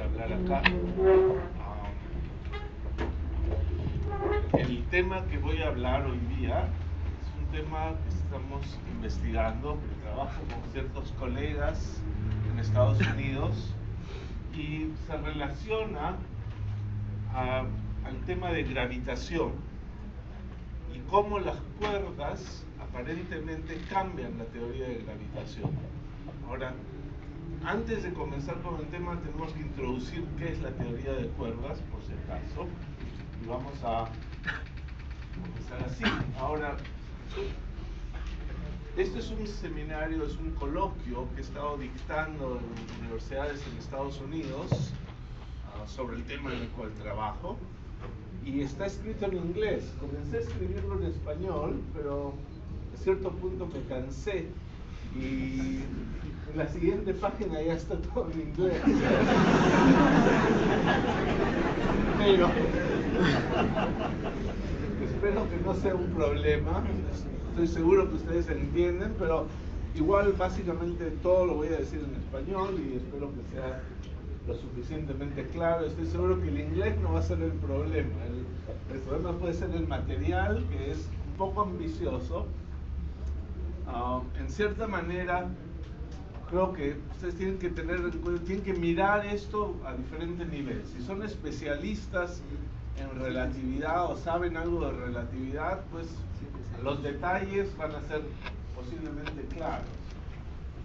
hablar acá. El tema que voy a hablar hoy día es un tema que estamos investigando, que trabajo con ciertos colegas en Estados Unidos y se relaciona al tema de gravitación y cómo las cuerdas aparentemente cambian la teoría de gravitación. Ahora, antes de comenzar con el tema tenemos que introducir qué es la teoría de cuerdas, por si acaso, y vamos a comenzar así. Ahora, este es un seminario, es un coloquio que he estado dictando en universidades en Estados Unidos sobre el tema en el cual trabajo, y está escrito en inglés. Comencé a escribirlo en español, pero a cierto punto me cansé y en la siguiente página ya está todo en inglés. Pero espero que no sea un problema. Estoy seguro que ustedes entienden, pero igual básicamente todo lo voy a decir en español y espero que sea lo suficientemente claro. Estoy seguro que el inglés no va a ser el problema. El problema puede ser el material, que es un poco ambicioso. En cierta manera, creo que ustedes tienen que mirar esto a diferentes niveles. Si son especialistas en relatividad o saben algo de relatividad, pues los detalles van a ser posiblemente claros.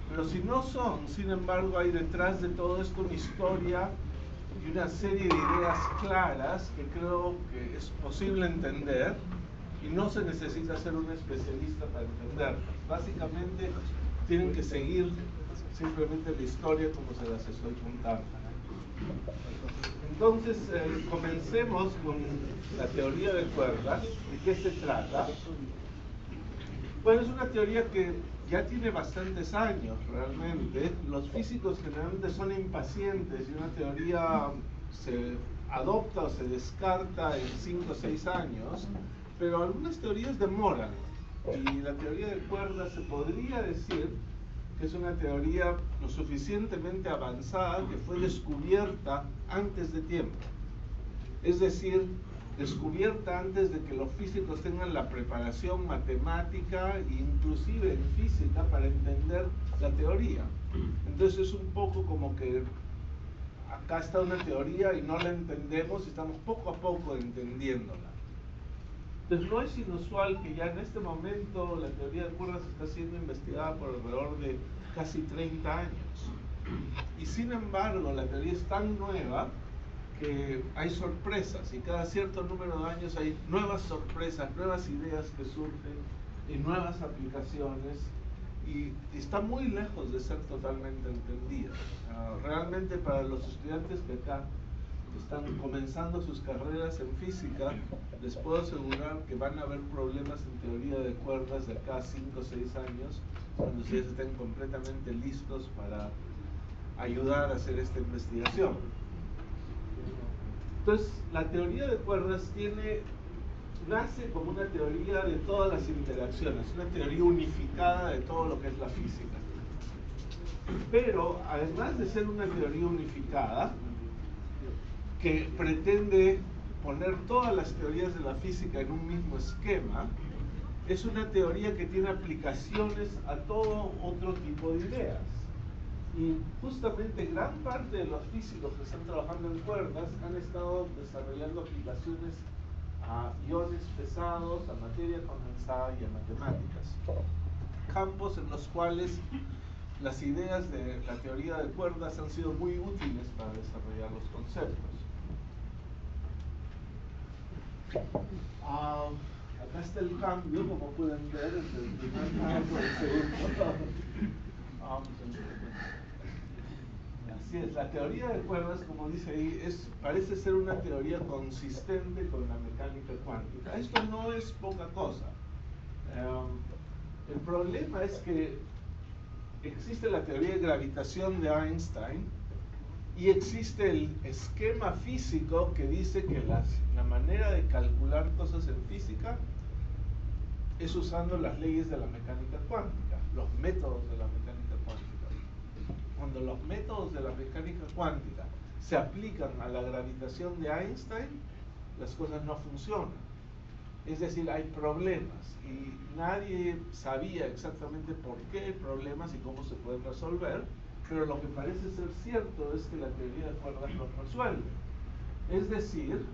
Pero si no son, sin embargo, hay detrás de todo esto una historia y una serie de ideas claras que creo que es posible entender y no se necesita ser un especialista para entenderlas. Básicamente tienen que seguir simplemente la historia como se las estoy contando. Entonces, comencemos con la teoría de cuerdas. ¿De qué se trata? Bueno, es una teoría que ya tiene bastantes años realmente. Los físicos generalmente son impacientes y una teoría se adopta o se descarta en 5 o 6 años, pero algunas teorías demoran. Y la teoría de cuerdas se podría decir que es una teoría lo suficientemente avanzada que fue descubierta antes de tiempo. Es decir, descubierta antes de que los físicos tengan la preparación matemática e inclusive en física para entender la teoría. Entonces es un poco como que acá está una teoría y no la entendemos y estamos poco a poco entendiéndola. Entonces no es inusual que ya en este momento la teoría de cuerdas está siendo investigada por alrededor de casi 30 años. Y sin embargo la teoría es tan nueva que hay sorpresas y cada cierto número de años hay nuevas sorpresas, nuevas ideas que surgen y nuevas aplicaciones y está muy lejos de ser totalmente entendida. Realmente para los estudiantes que acá están comenzando sus carreras en física, les puedo asegurar que van a haber problemas en teoría de cuerdas de acá a 5 o 6 años cuando ustedes estén completamente listos para ayudar a hacer esta investigación. Entonces, la teoría de cuerdas nace como una teoría de todas las interacciones, una teoría unificada de todo lo que es la física. Pero, además de ser una teoría unificada, que pretende poner todas las teorías de la física en un mismo esquema, es una teoría que tiene aplicaciones a todo otro tipo de ideas. Y justamente gran parte de los físicos que están trabajando en cuerdas han estado desarrollando aplicaciones a iones pesados, a materia condensada y a matemáticas. Campos en los cuales las ideas de la teoría de cuerdas han sido muy útiles para desarrollar los conceptos. Acá está el cambio, como pueden ver, entre el primer campo y el segundo. Así es, la teoría de cuerdas, como dice ahí, parece ser una teoría consistente con la mecánica cuántica. Esto no es poca cosa. El problema es que existe la teoría de gravitación de Einstein y existe el esquema físico que dice que la manera de calcular cosas en física es usando las leyes de la mecánica cuántica, los métodos de la mecánica cuántica. Cuando los métodos de la mecánica cuántica se aplican a la gravitación de Einstein, las cosas no funcionan. Es decir, hay problemas y nadie sabía exactamente por qué hay problemas y cómo se pueden resolver, pero lo que parece ser cierto es que la teoría de cuerdas los resuelve. Es decir,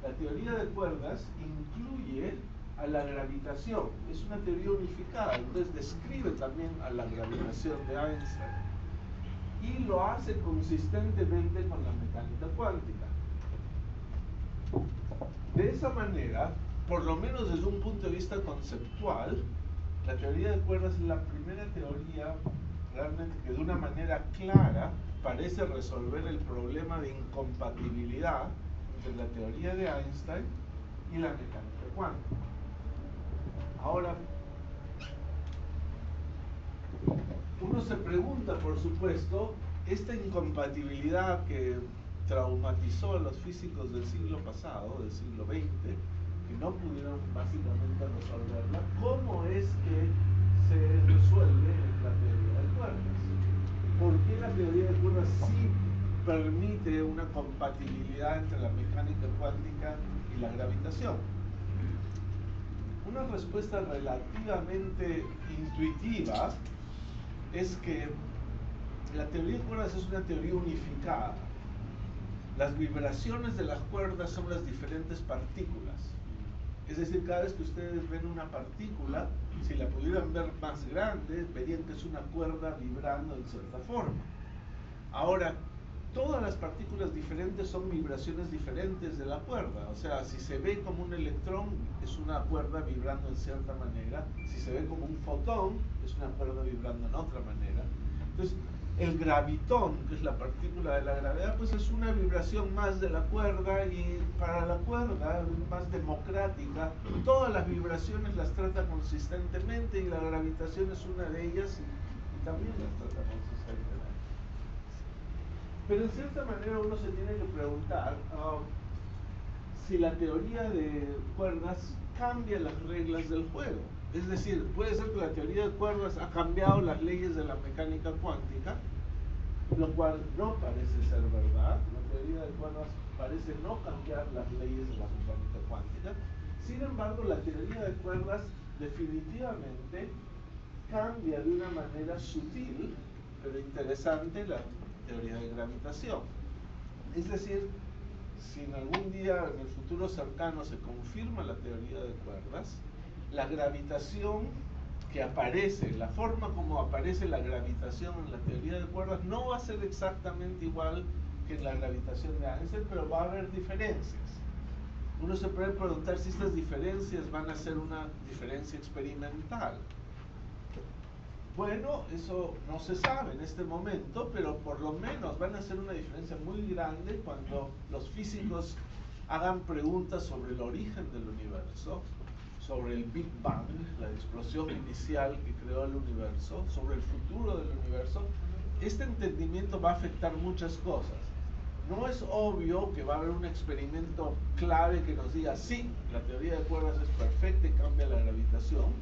la teoría de cuerdas incluye a la gravitación, es una teoría unificada, entonces describe también a la gravitación de Einstein y lo hace consistentemente con la mecánica cuántica. De esa manera, por lo menos desde un punto de vista conceptual, la teoría de cuerdas es la primera teoría realmente que de una manera clara parece resolver el problema de incompatibilidad entre la teoría de Einstein y la mecánica cuántica. Ahora, uno se pregunta, por supuesto, esta incompatibilidad que traumatizó a los físicos del siglo pasado, del siglo XX, que no pudieron básicamente resolverla, ¿cómo es que se resuelve la teoría de cuerdas? ¿Por qué la teoría de cuerdas sí permite una compatibilidad entre la mecánica cuántica y la gravitación? Una respuesta relativamente intuitiva es que la teoría de cuerdas es una teoría unificada. Las vibraciones de las cuerdas son las diferentes partículas. Es decir, cada vez que ustedes ven una partícula, si la pudieran ver más grande, verían que es una cuerda vibrando en cierta forma. Ahora, todas las partículas diferentes son vibraciones diferentes de la cuerda. O sea, si se ve como un electrón, es una cuerda vibrando en cierta manera. Si se ve como un fotón, es una cuerda vibrando en otra manera. Entonces, el gravitón, que es la partícula de la gravedad, pues es una vibración más de la cuerda, y para la cuerda más democrática, todas las vibraciones las trata consistentemente y la gravitación es una de ellas y también las trata consistentemente. Pero en cierta manera uno se tiene que preguntar si la teoría de cuerdas cambia las reglas del juego. Es decir, puede ser que la teoría de cuerdas ha cambiado las leyes de la mecánica cuántica, lo cual no parece ser verdad. La teoría de cuerdas parece no cambiar las leyes de la mecánica cuántica. Sin embargo, la teoría de cuerdas definitivamente cambia de una manera sutil, pero interesante, la teoría de gravitación. Es decir, si en algún día en el futuro cercano se confirma la teoría de cuerdas, la gravitación que aparece, la forma como aparece la gravitación en la teoría de cuerdas no va a ser exactamente igual que en la gravitación de Einstein, pero va a haber diferencias. Uno se puede preguntar si estas diferencias van a ser una diferencia experimental. Bueno, eso no se sabe en este momento, pero por lo menos van a ser una diferencia muy grande cuando los físicos hagan preguntas sobre el origen del universo, sobre el Big Bang, la explosión inicial que creó el universo, sobre el futuro del universo. Este entendimiento va a afectar muchas cosas. No es obvio que va a haber un experimento clave que nos diga sí, la teoría de cuerdas es perfecta y cambia la gravitación,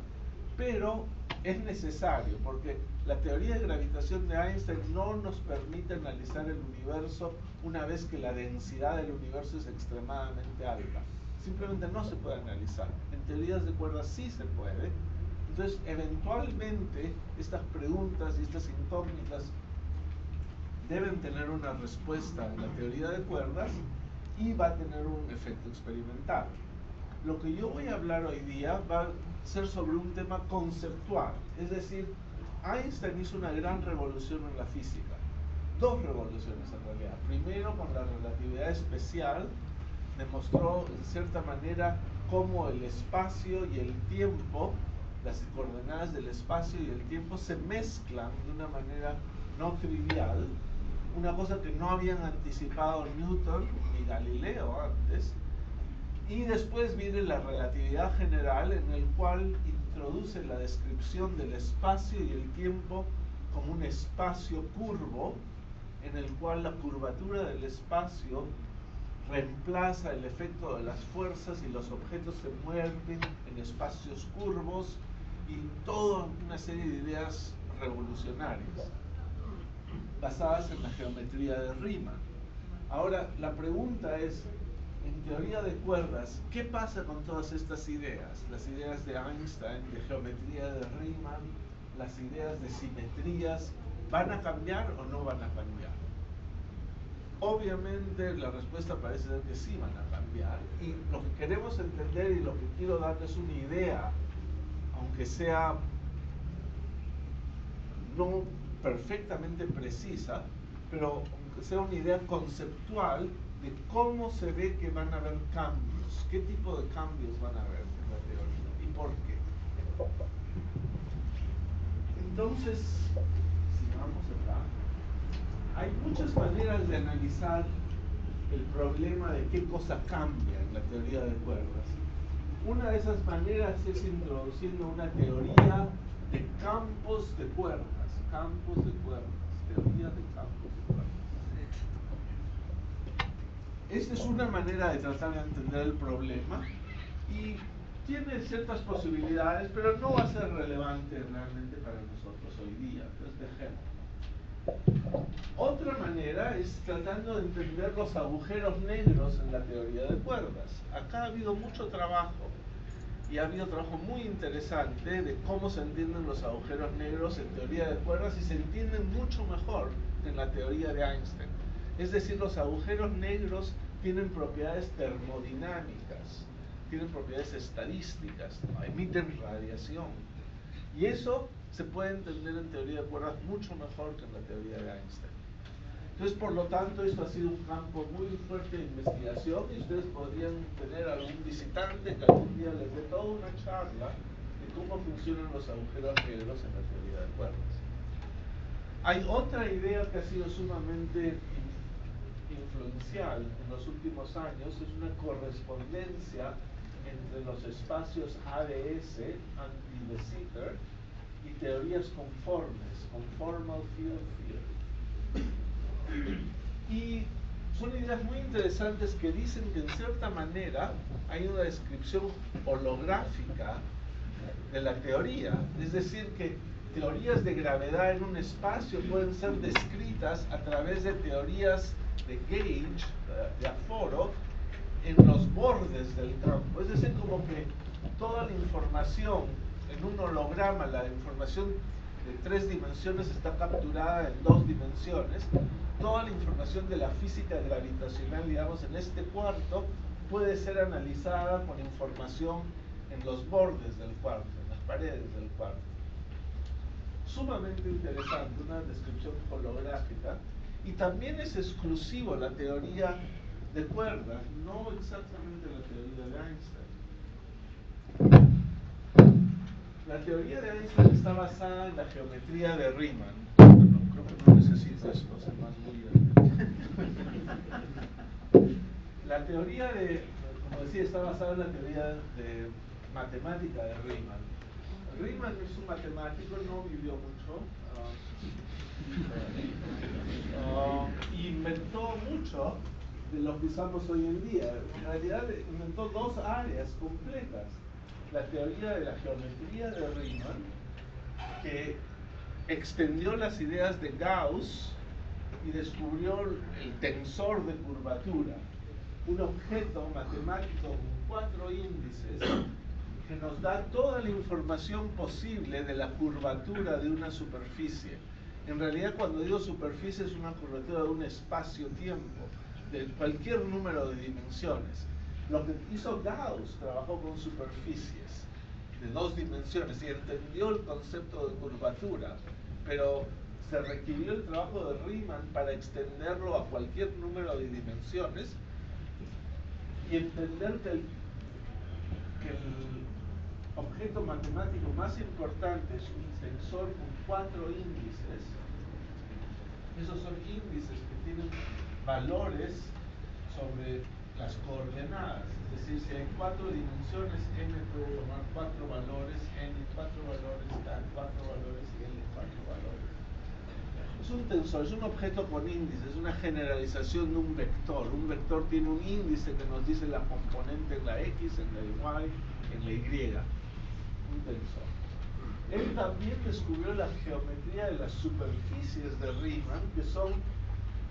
pero es necesario, porque la teoría de gravitación de Einstein no nos permite analizar el universo una vez que la densidad del universo es extremadamente alta. Simplemente no se puede analizar. En teorías de cuerdas sí se puede. Entonces, eventualmente, estas preguntas y estas incógnitas deben tener una respuesta en la teoría de cuerdas y va a tener un efecto experimental. Lo que yo voy a hablar hoy día va a ser sobre un tema conceptual, es decir, Einstein hizo una gran revolución en la física, dos revoluciones en realidad. Primero, con la relatividad especial, demostró en cierta manera cómo el espacio y el tiempo, las coordenadas del espacio y el tiempo se mezclan de una manera no trivial, una cosa que no habían anticipado Newton ni Galileo antes. Y después viene la relatividad general, en el cual introduce la descripción del espacio y el tiempo como un espacio curvo, en el cual la curvatura del espacio reemplaza el efecto de las fuerzas y los objetos se mueven en espacios curvos, y toda una serie de ideas revolucionarias basadas en la geometría de Riemann. Ahora, la pregunta es, en teoría de cuerdas, ¿qué pasa con todas estas ideas? Las ideas de Einstein, de geometría de Riemann, las ideas de simetrías, ¿van a cambiar o no van a cambiar? Obviamente la respuesta parece ser que sí van a cambiar, y lo que queremos entender y lo que quiero darles una idea, aunque sea no perfectamente precisa, pero aunque sea una idea conceptual de cómo se ve que van a haber cambios, qué tipo de cambios van a haber en la teoría y por qué. Entonces, si vamos acá, hay muchas maneras de analizar el problema de qué cosa cambia en la teoría de cuerdas. Una de esas maneras es introduciendo una teoría de campos de cuerdas, teoría de campos de cuerdas. Esta es una manera de tratar de entender el problema y tiene ciertas posibilidades, pero no va a ser relevante realmente para nosotros hoy día. Entonces dejémoslo. Otra manera es tratando de entender los agujeros negros en la teoría de cuerdas. Acá ha habido mucho trabajo y ha habido trabajo muy interesante de cómo se entienden los agujeros negros en teoría de cuerdas y se entienden mucho mejor en la teoría de Einstein. Es decir, los agujeros negros tienen propiedades termodinámicas, tienen propiedades estadísticas, ¿no? Emiten radiación. Y eso se puede entender en teoría de cuerdas mucho mejor que en la teoría de Einstein. Entonces, por lo tanto, esto ha sido un campo muy fuerte de investigación y ustedes podrían tener algún visitante que algún día les dé toda una charla de cómo funcionan los agujeros negros en la teoría de cuerdas. Hay otra idea que ha sido sumamente influencial en los últimos años, es una correspondencia entre los espacios ADS, anti-de Sitter, y teorías conformes, conformal field theory. Y son ideas muy interesantes que dicen que en cierta manera hay una descripción holográfica de la teoría, es decir que teorías de gravedad en un espacio pueden ser descritas a través de teorías de gauge, de aforo, en los bordes del campo. Es decir, como que toda la información en un holograma, la información de 3 dimensiones está capturada en 2 dimensiones. Toda la información de la física gravitacional, digamos, en este cuarto, puede ser analizada con información en los bordes del cuarto, en las paredes del cuarto. Sumamente interesante, una descripción holográfica. Y también es exclusivo la teoría de cuerdas, no exactamente la teoría de Einstein. La teoría de Einstein está basada en la geometría de Riemann. Bueno, creo que no necesito eso, no sé más muy bien. La teoría de, como decía, está basada en la teoría de matemática de Riemann. Riemann es un matemático, no vivió mucho. Inventó mucho de lo que usamos hoy en día. En realidad inventó 2 áreas completas. La teoría de la geometría de Riemann, que extendió las ideas de Gauss y descubrió el tensor de curvatura, un objeto matemático con 4 índices que nos da toda la información posible de la curvatura de una superficie. En realidad, cuando digo superficie, es una curvatura de un espacio-tiempo, de cualquier número de dimensiones. Lo que hizo Gauss, trabajó con superficies de 2 dimensiones y entendió el concepto de curvatura, pero se requirió el trabajo de Riemann para extenderlo a cualquier número de dimensiones y entender que el objeto matemático más importante es un tensor con 4 índices. Esos son índices que tienen valores sobre las coordenadas. Es decir, si hay 4 dimensiones, n puede tomar 4 valores, n 4 valores, k 4 valores y l 4 valores. Es un tensor, es un objeto con índices, es una generalización de un vector. Un vector tiene un índice que nos dice la componente en la x, en la y, en la y. Un tensor. Él también descubrió la geometría de las superficies de Riemann, que son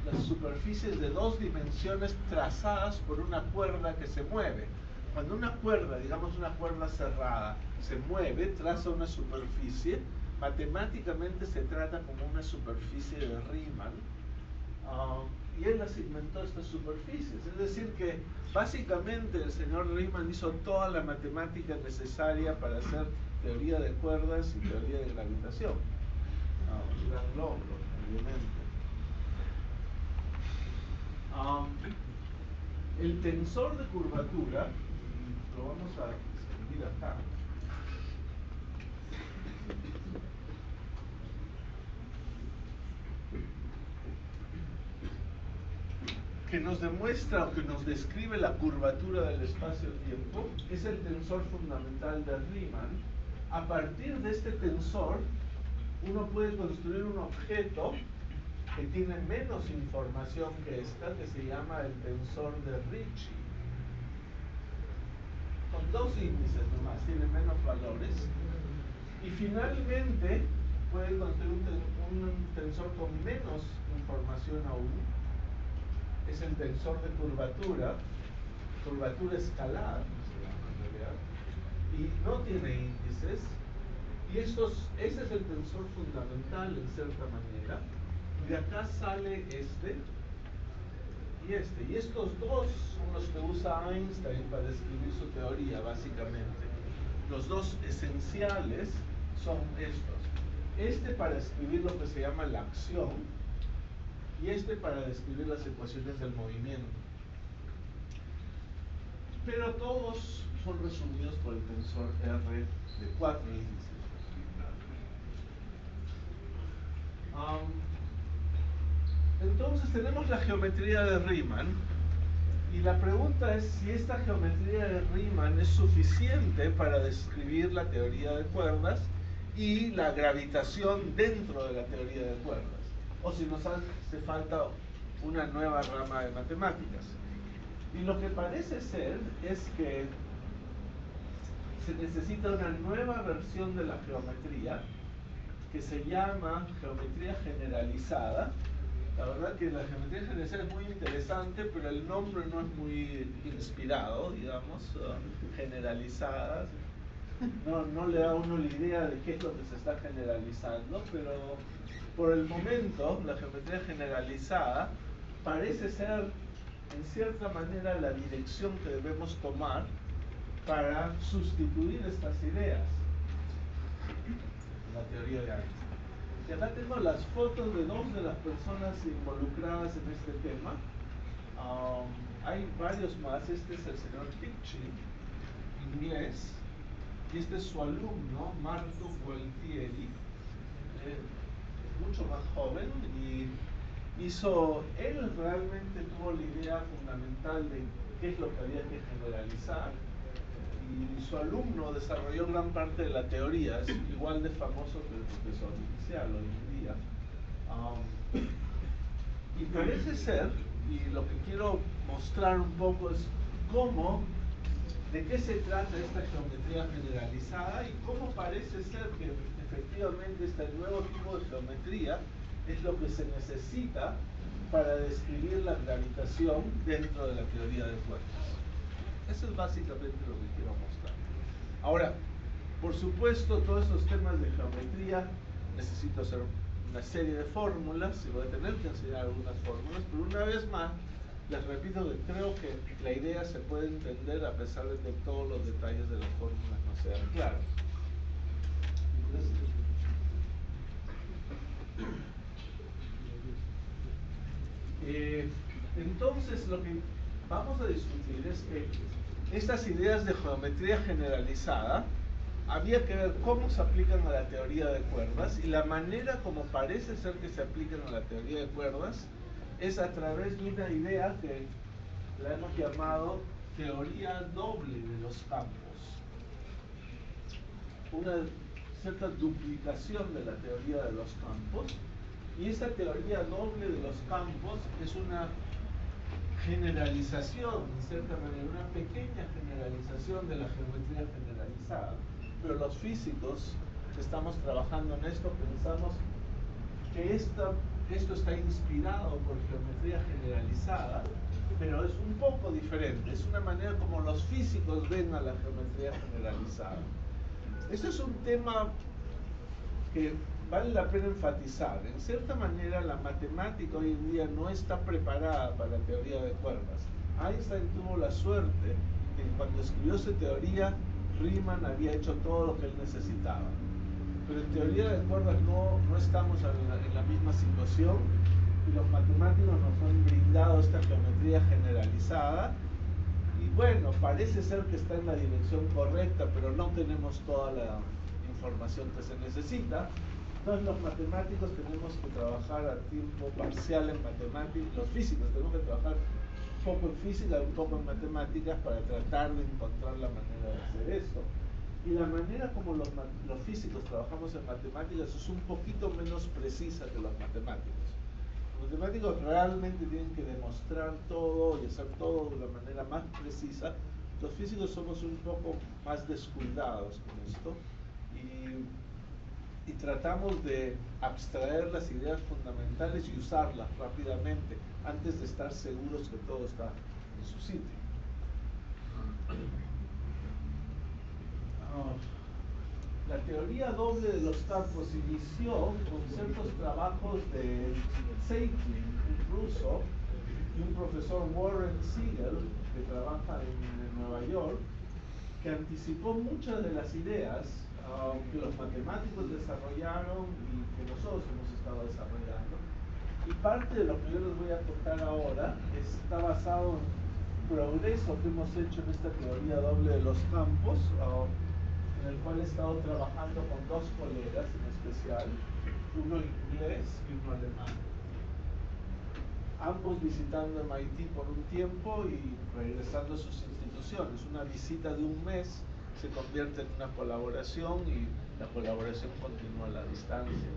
las superficies de dos dimensiones trazadas por una cuerda que se mueve. Cuando una cuerda, digamos una cuerda cerrada, se mueve, traza una superficie, matemáticamente se trata como una superficie de Riemann, y él las inventó estas superficies. Es decir que básicamente el señor Riemann hizo toda la matemática necesaria para hacer teoría de cuerdas y teoría de gravitación. Un gran logro, obviamente. El tensor de curvatura, lo vamos a escribir acá, que nos demuestra o que nos describe la curvatura del espacio-tiempo, es el tensor fundamental de Riemann. A partir de este tensor, uno puede construir un objeto que tiene menos información que esta, que se llama el tensor de Ricci. Con dos índices nomás, tiene menos valores. Y finalmente, puede construir un tensor con menos información aún. Es el tensor de curvatura escalar, se llama en realidad, y no tiene índices. Y ese es el tensor fundamental en cierta manera. Y de acá sale este y este. Y estos dos son los que usa Einstein para describir su teoría, básicamente. Los dos esenciales son estos. Este para describir lo que se llama la acción, y este para describir las ecuaciones del movimiento. Pero todos son resumidos por el tensor R de 4 índices. Entonces tenemos la geometría de Riemann, y la pregunta es si esta geometría de Riemann es suficiente para describir la teoría de cuerdas y la gravitación dentro de la teoría de cuerdas, o si nos hace falta una nueva rama de matemáticas. Y lo que parece ser es que se necesita una nueva versión de la geometría que se llama geometría generalizada. La verdad que la geometría generalizada es muy interesante, pero el nombre no es muy inspirado, digamos, generalizada. No le da a uno la idea de qué es lo que se está generalizando, pero por el momento la geometría generalizada parece ser en cierta manera la dirección que debemos tomar para sustituir estas ideas en la teoría de Einstein. Y acá tengo las fotos de dos de las personas involucradas en este tema. Hay varios más. Este es el señor Picchi, inglés, y este es su alumno, Marco Gualtieri, mucho más joven, y él realmente tuvo la idea fundamental de qué es lo que había que generalizar, y su alumno desarrolló gran parte de la teoría. Es igual de famoso que el profesor inicial hoy en día. Y parece ser, y lo que quiero mostrar un poco es de qué se trata esta geometría generalizada, y cómo parece ser que efectivamente este nuevo tipo de geometría es lo que se necesita para describir la gravitación dentro de la teoría de cuerdas. Eso es básicamente lo que quiero mostrar. Ahora, por supuesto, todos estos temas de geometría necesito hacer una serie de fórmulas, y voy a tener que enseñar algunas fórmulas, pero una vez más, les repito que creo que la idea se puede entender a pesar de que todos los detalles de las fórmulas no sean claros. Entonces, lo que vamos a discutir es que estas ideas de geometría generalizada había que ver cómo se aplican a la teoría de cuerdas, y la manera como parece ser que se aplican a la teoría de cuerdas es a través de una idea que la hemos llamado teoría doble de los campos. Una cierta duplicación de la teoría de los campos, y esa teoría doble de los campos es una generalización, en cierta manera, una pequeña generalización de la geometría generalizada. Pero los físicos que estamos trabajando en esto pensamos que esta esto está inspirado por geometría generalizada, pero es un poco diferente. Es una manera como los físicos ven a la geometría generalizada. Este es un tema que vale la pena enfatizar. En cierta manera, la matemática hoy en día no está preparada para la teoría de cuerdas. Einstein tuvo la suerte de que cuando escribió su teoría, Riemann había hecho todo lo que él necesitaba. Pero en teoría de cuerdas no estamos en la misma situación, y los matemáticos nos han brindado esta geometría generalizada. Y bueno, parece ser que está en la dirección correcta, pero no tenemos toda la información que se necesita. Entonces los matemáticos tenemos que trabajar a tiempo parcial en matemáticas, los físicos tenemos que trabajar un poco en física y un poco en matemáticas para tratar de encontrar la manera de hacer eso. Y la manera como los físicos trabajamos en matemáticas es un poquito menos precisa que los matemáticos. Los matemáticos realmente tienen que demostrar todo y hacer todo de la manera más precisa. Los físicos somos un poco más descuidados con esto y tratamos de abstraer las ideas fundamentales y usarlas rápidamente antes de estar seguros que todo está en su sitio. La teoría doble de los campos inició con ciertos trabajos de Zeitlin, un ruso, y un profesor Warren Siegel, que trabaja en Nueva York, que anticipó muchas de las ideas que los matemáticos desarrollaron y que nosotros hemos estado desarrollando. Y parte de lo que yo les voy a contar ahora está basado en progreso que hemos hecho en esta teoría doble de los campos, en el cual he estado trabajando con dos colegas en especial, uno inglés y uno alemán, ambos visitando MIT por un tiempo y regresando a sus instituciones. Una visita de un mes se convierte en una colaboración y la colaboración continúa a la distancia.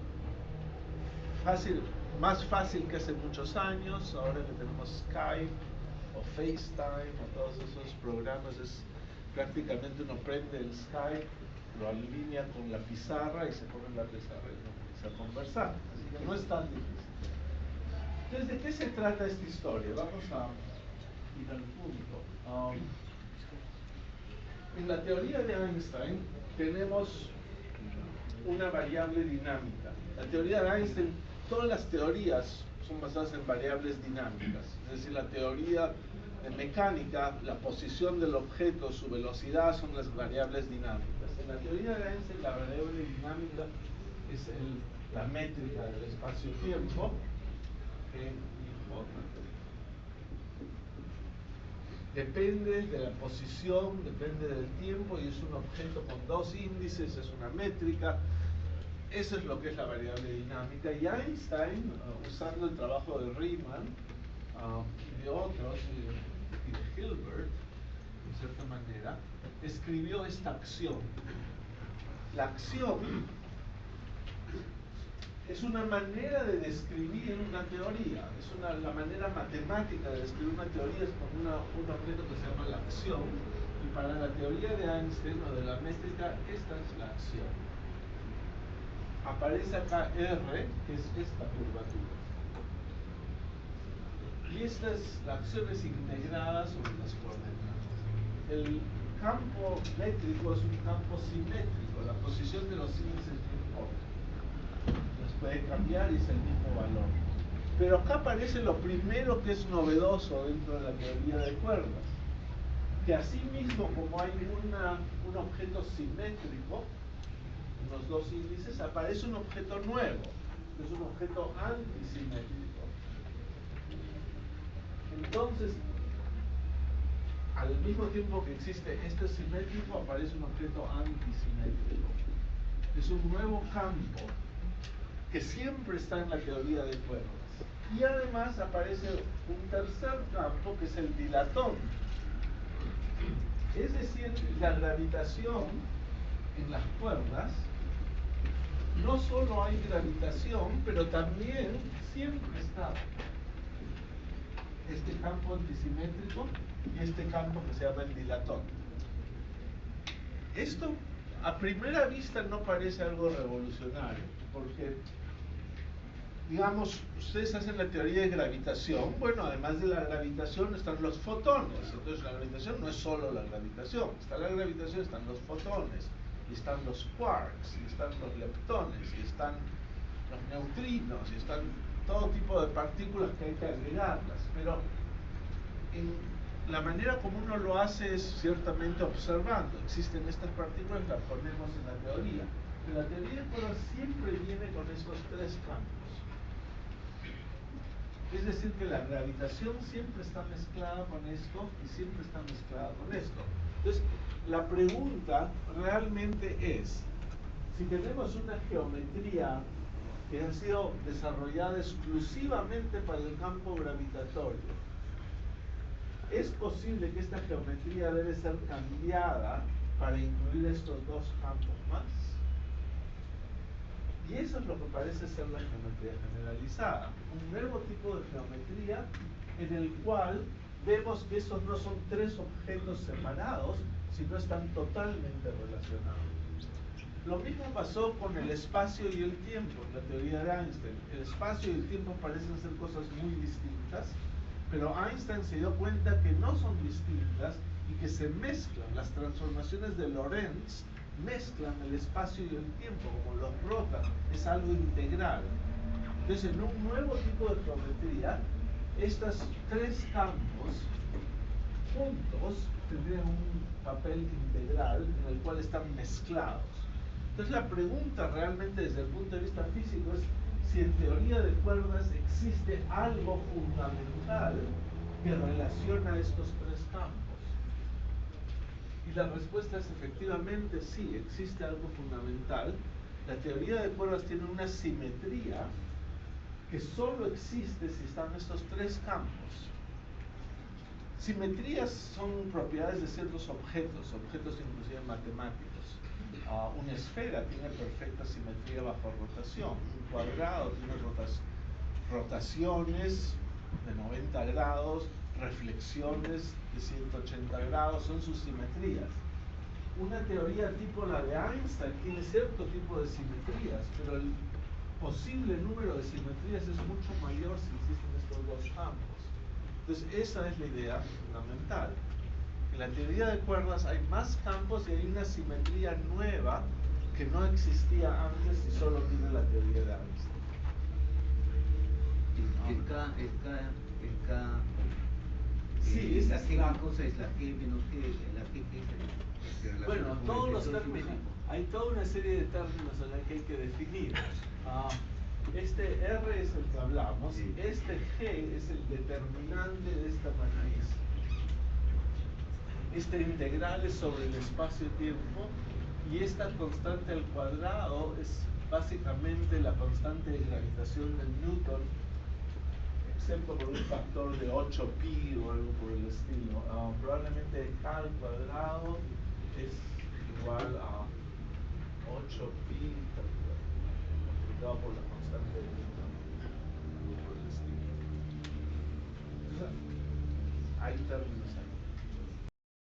Más fácil que hace muchos años, ahora que tenemos Skype o FaceTime o todos esos programas, es prácticamente uno prende el Skype, lo alinea con la pizarra y se pone en la pizarra y uno empieza a conversar. Así que no es tan difícil. Entonces, ¿de qué se trata esta historia? Vamos a ir al punto. En la teoría de Einstein tenemos una variable dinámica. La teoría de Einstein, todas las teorías son basadas en variables dinámicas. Es decir, la teoría de mecánica, la posición del objeto, su velocidad son las variables dinámicas. En la teoría de Einstein, la variable dinámica es la métrica del espacio-tiempo, depende de la posición, depende del tiempo y es un objeto con dos índices, es una métrica. Eso es lo que es la variable dinámica. Y Einstein, usando el trabajo de Riemann y de otros, y de Hilbert, en cierta manera, escribió esta acción. La acción es una manera de describir una teoría, es la manera matemática de describir una teoría, es con un objeto que se llama la acción, y para la teoría de Einstein o de la métrica, esta es la acción. Aparece acá R, que es esta curvatura. Y esta es la acción es integrada sobre las coordenadas. El campo métrico es un campo simétrico, la posición de los índices no importa. Puede cambiar y es el mismo valor. Pero acá aparece lo primero que es novedoso dentro de la teoría de cuerdas, que así mismo como hay un objeto simétrico en los dos índices, aparece un objeto nuevo, que es un objeto antisimétrico. Entonces, al mismo tiempo que existe este simétrico, aparece un objeto antisimétrico. Es un nuevo campo que siempre está en la teoría de cuerdas. Y además aparece un tercer campo que es el dilatón. Es decir, la gravitación en las cuerdas, no solo hay gravitación, pero también siempre está este campo antisimétrico y este campo que se llama el dilatón. Esto a primera vista no parece algo revolucionario, porque digamos, ustedes hacen la teoría de gravitación. Bueno, además de la gravitación están los fotones. Entonces la gravitación no es solo la gravitación. Está la gravitación, están los fotones, y están los quarks, y están los leptones, y están los neutrinos, y están todo tipo de partículas que hay que agregarlas. Pero la manera como uno lo hace es ciertamente observando. Existen estas partículas, las ponemos en la teoría. Pero la teoría de cuerdas siempre viene con estos tres campos. Es decir, que la gravitación siempre está mezclada con esto y siempre está mezclada con esto. Entonces, la pregunta realmente es, si tenemos una geometría que ha sido desarrollada exclusivamente para el campo gravitatorio, ¿es posible que esta geometría debe ser cambiada para incluir estos dos campos más? Y eso es lo que parece ser la geometría generalizada, un nuevo tipo de geometría en el cual vemos que estos no son tres objetos separados, sino están totalmente relacionados. Lo mismo pasó con el espacio y el tiempo, la teoría de Einstein. El espacio y el tiempo parecen ser cosas muy distintas, pero Einstein se dio cuenta que no son distintas y que se mezclan. Las transformaciones de Lorentz mezclan el espacio y el tiempo, como los rotan, es algo integral. Entonces, en un nuevo tipo de geometría, estos tres campos juntos tendrían un papel integral en el cual están mezclados. Entonces, la pregunta realmente desde el punto de vista físico es si en teoría de cuerdas existe algo fundamental que relaciona estos tres campos. Y la respuesta es efectivamente sí, existe algo fundamental. La teoría de cuerdas tiene una simetría que solo existe si están estos tres campos. Simetrías son propiedades de ciertos objetos inclusive matemáticos. Una esfera tiene perfecta simetría bajo rotación, un cuadrado tiene rotaciones de 90 grados, reflexiones de 180 grados, son sus simetrías. Una teoría tipo la de Einstein tiene cierto tipo de simetrías, pero el posible número de simetrías es mucho mayor si existen estos dos campos. Entonces, esa es la idea fundamental. En la teoría de cuerdas hay más campos y hay una simetría nueva que no existía antes y solo tiene la teoría de Einstein. Sí, esa es la cosa, es la G menos G, la G. Bueno, todos los términos, hay toda una serie de términos en la que hay que definir. Este R es el que hablamos, sí. Este G es el determinante de esta matriz. Este integral es sobre el espacio-tiempo y esta constante al cuadrado es básicamente la constante de gravitación de Newton, excepto por un factor de 8pi o algo por el estilo. Probablemente K al cuadrado es igual a 8pi multiplicado por la constante de Newton, algo por el estilo. Entonces, hay términos ahí.